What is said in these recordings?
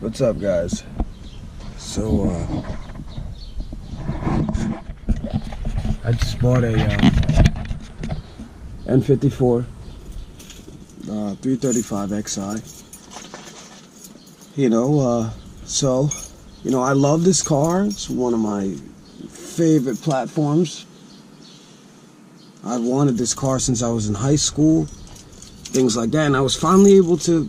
What's up, guys? So, I just bought a N54 335 XI. I love this car. It's one of my favorite platforms. I've wanted this car since I was in high school, things like that, and I was finally able to,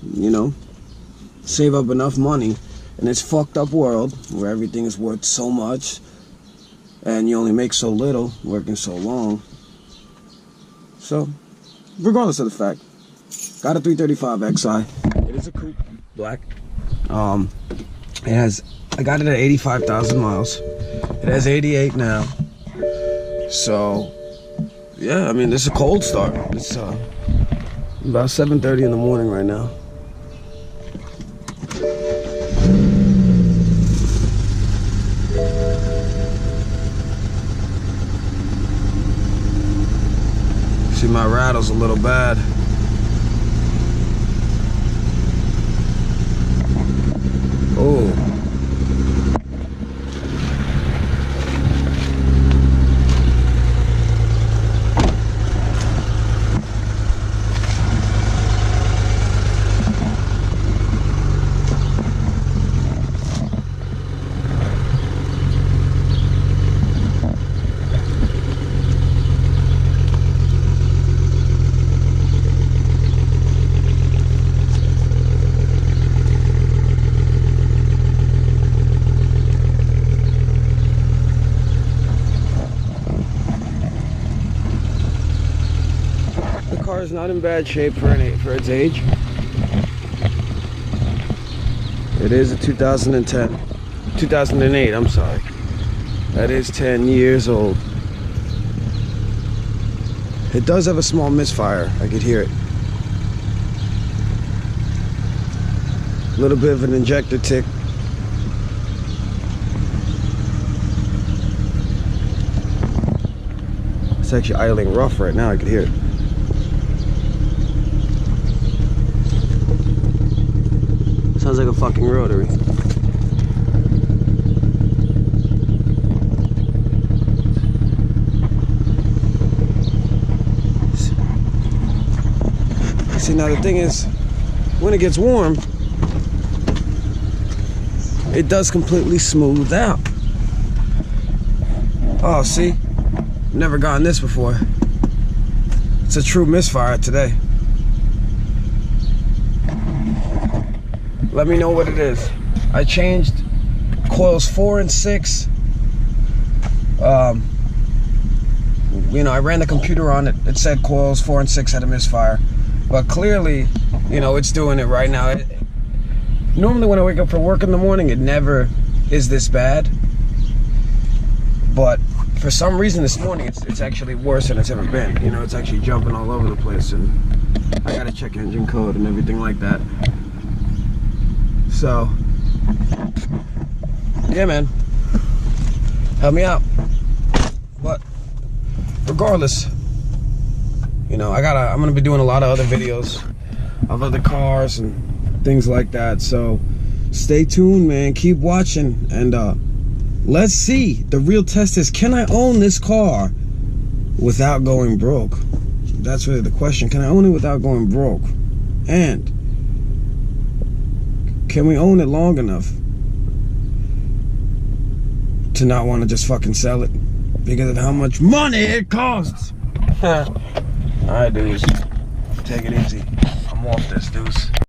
save up enough money in this fucked up world where everything is worth so much and you only make so little working so long. So, regardless of the fact, got a 335 XI. It is a coupe, black. I got it at 85,000 miles. It has 88 now. So, yeah, I mean, this is a cold start. It's about 7:30 in the morning right now. See, my rattle's a little bad. Oh. The car is not in bad shape for its age. It is a 2008, I'm sorry. That is 10 years old. It does have a small misfire, I could hear it. A little bit of an injector tick. It's actually idling rough right now, I could hear it. Sounds like a fucking rotary. See, now the thing is, when it gets warm, it does completely smooth out. Oh, see? Never gotten this before. It's a true misfire today. Let me know what it is. I changed coils 4 and 6. I ran the computer on it. It said coils 4 and 6 had a misfire. But clearly, it's doing it right now. Normally when I wake up for work in the morning, it never is this bad. But for some reason this morning, it's actually worse than it's ever been. It's actually jumping all over the place, and I gotta check engine code and everything like that. So, yeah, man, help me out. But regardless, I'm gonna be doing a lot of other videos of other cars and things like that. So stay tuned, man. Keep watching, and let's see. The real test is, can I own this car without going broke? That's really the question. Can I own it without going broke? And can we own it long enough to not want to just fucking sell it because of how much money it costs? Alright, dudes. Take it easy. I'm off this, dudes.